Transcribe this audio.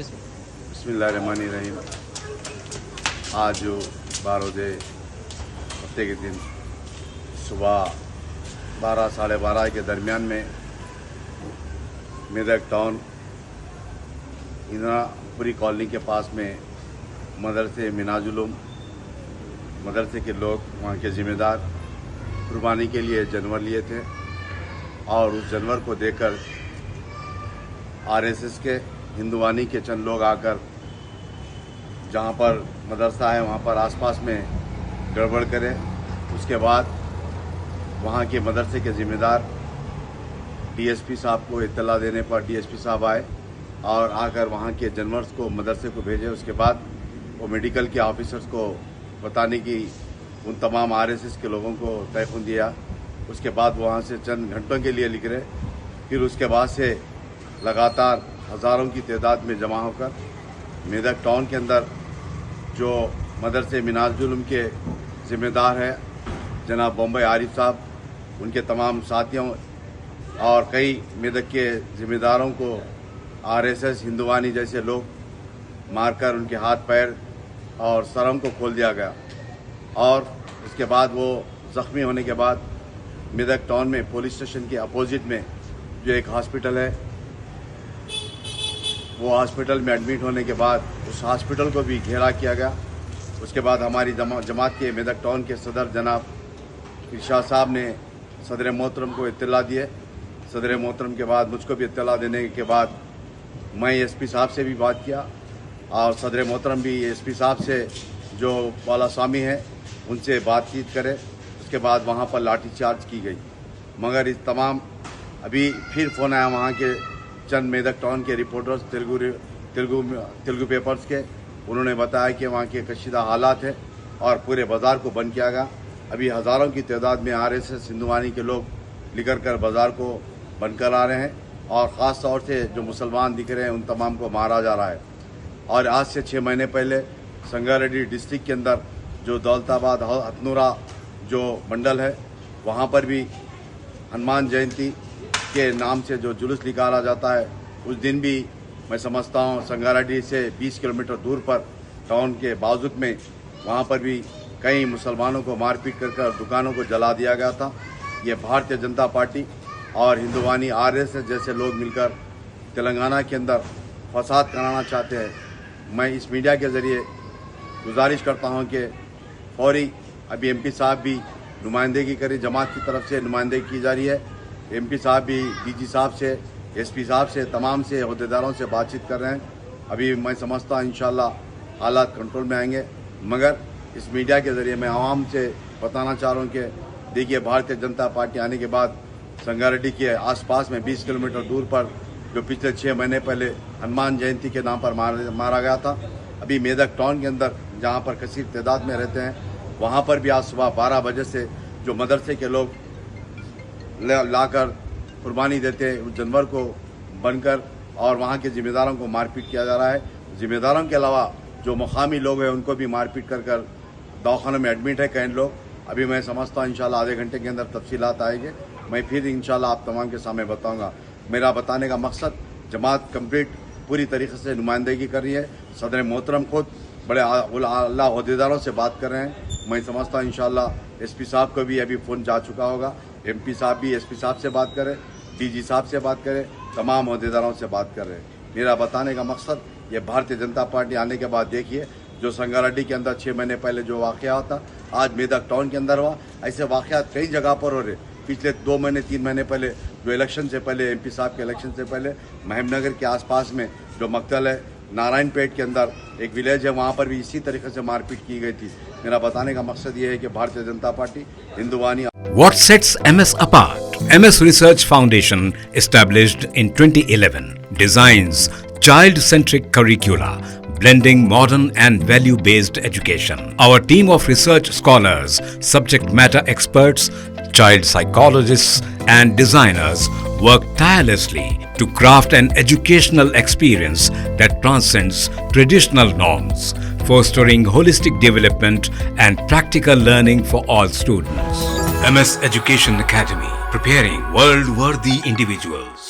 बिस्मिल्लाहिर्रहमानिर्रहीम। आज जो 12 हफ्ते के दिन सुबह 12 साढ़े 12 के दरमियान में मेदक टाउन इंदिरापुरी कॉलोनी के पास में मदरसे मिनाजुलूम मदरसे के लोग वहाँ के ज़िम्मेदार कुर्बानी के लिए जानवर लिए थे और उस जानवर को देखकर आरएसएस के हिंदुवानी के चंद लोग आकर जहाँ पर मदरसा है वहाँ पर आसपास में गड़बड़ करें। उसके बाद वहाँ के मदरसे के ज़िम्मेदार डीएसपी साहब को इत्तला देने पर डीएसपी साहब आए और आकर वहाँ के जानवर को मदरसे को भेजे। उसके बाद वो मेडिकल के ऑफिसर्स को बताने की उन तमाम आरएसएस के लोगों को तयफुन दिया। उसके बाद वहाँ से चंद घंटों के लिए निकले। फिर उसके बाद से लगातार हज़ारों की तादाद में जमा होकर मेदक टाउन के अंदर जो मदरसे मिनाजुलूम के ज़िम्मेदार हैं जनाब बॉम्बे आरिफ साहब, उनके तमाम साथियों और कई मेदक के ज़िम्मेदारों को आरएसएस हिंदुवानी जैसे लोग मारकर उनके हाथ पैर और सरम को खोल दिया गया। और उसके बाद वो ज़ख्मी होने के बाद मेदक टाउन में पुलिस स्टेशन के अपोजिट में जो एक हॉस्पिटल है, वो हॉस्पिटल में एडमिट होने के बाद उस हॉस्पिटल को भी घेरा किया गया। उसके बाद हमारी जमात के मेदक टाउन के सदर जनाब इरशाद साहब ने सदर मोहतरम को इत्तला दिए। सदर मोहतरम के बाद मुझको भी इत्तला देने के बाद मैं एसपी साहब से भी बात किया और सदर मोहतरम भी एसपी साहब से जो वाला स्वामी हैं उनसे बातचीत करे। उसके बाद वहाँ पर लाठी चार्ज की गई। मगर इस तमाम अभी फिर फ़ोन आया वहाँ के चंद मेदक टाउन के रिपोर्टर्स तेलुगु पेपर्स के, उन्होंने बताया कि वहाँ के कशीदा हालात है और पूरे बाज़ार को बंद किया गया। अभी हज़ारों की तादाद में आरएसएस हिंदुवानी के लोग निकल कर बाज़ार को बंद करा रहे हैं और ख़ास तौर से जो मुसलमान दिख रहे हैं उन तमाम को मारा जा रहा है। और आज से 6 महीने पहले संगारेड्डी डिस्ट्रिक्ट के अंदर जो दौलताबाद हथनूरा जो मंडल है वहाँ पर भी हनुमान जयंती के नाम से जो जुलूस निकाला जाता है, उस दिन भी मैं समझता हूँ संगारेड्डी से 20 किलोमीटर दूर पर टाउन के बाजुक में वहाँ पर भी कई मुसलमानों को मारपीट कर दुकानों को जला दिया गया था। ये भारतीय जनता पार्टी और हिंदुवानी आरएसएस जैसे लोग मिलकर तेलंगाना के अंदर फसाद कराना चाहते हैं। मैं इस मीडिया के ज़रिए गुजारिश करता हूँ कि फौरी अभी एमपी साहब भी नुमाइंदगी करें, जमात की तरफ से नुमाइंदगी की जा रही है। एमपी साहब भी डीजी साहब से, एसपी साहब से, तमाम से अहदेदारों से बातचीत कर रहे हैं। अभी मैं समझता हूँ इंशाल्लाह हालात कंट्रोल में आएंगे। मगर इस मीडिया के ज़रिए मैं आवाम से बताना चाह रहा हूँ कि देखिए भारतीय जनता पार्टी आने के बाद संगारेड्डी के आसपास में 20 किलोमीटर दूर पर जो पिछले 6 महीने पहले हनुमान जयंती के नाम पर मारा गया था, अभी मेदक टाउन के अंदर जहाँ पर कसीर तादाद में रहते हैं वहाँ पर भी आज सुबह 12 बजे से जो मदरसे के लोग लाकर कुर्बानी देते हैं उस जानवर को बनकर और वहाँ के ज़िम्मेदारों को मारपीट किया जा रहा है। ज़िम्मेदारों के अलावा जो मुकामी लोग हैं उनको भी मारपीट कर दवाखानों में एडमिट है कई लोग। अभी मैं समझता हूँ इंशाल्लाह आधे घंटे के अंदर तफसीलात आएंगे। मैं फिर इंशाल्लाह आप तमाम के सामने बताऊँगा। मेरा बताने का मकसद जमात कंप्लीट पूरी तरीके से नुमाइंदगी कर रही है। सदर मोहतरम खुद बड़े अल्लाह अहदेदारों से बात कर रहे हैं। मैं समझता हूँ इंशाल्लाह एसपी साहब को भी अभी फ़ोन जा चुका होगा। एमपी साहब भी एसपी साहब से बात करें, डीजी साहब से बात करें, तमाम अहदेदारों से बात कर रहे हैं। मेरा बताने का मकसद ये भारतीय जनता पार्टी आने के बाद देखिए जो संगारेड्डी के अंदर 6 महीने पहले जो वाक़या होता आज मेदक टाउन के अंदर हुआ, ऐसे वाक़यात कई जगह पर हो रहे। पिछले 2 महीने 3 महीने पहले जो इलेक्शन से पहले एमपी साहब के इलेक्शन से पहले महमनगर के आसपास में जो मकतल है नारायणपेट के अंदर एक विलेज है, वहाँ पर भी इसी तरीके से मारपीट की गई थी। मेरा बताने का मकसद ये है कि Bharatiya Janata party हिंदुवानी। What sets MS apart? MS Research Foundation, established in 2011, designs child-centric curricula, blending modern and value-based education. Our team of research scholars, subject matter experts, child psychologists and designers work tirelessly to craft an educational experience that transcends traditional norms, fostering holistic development and practical learning for all students. MS Education Academy, preparing world-worthy individuals.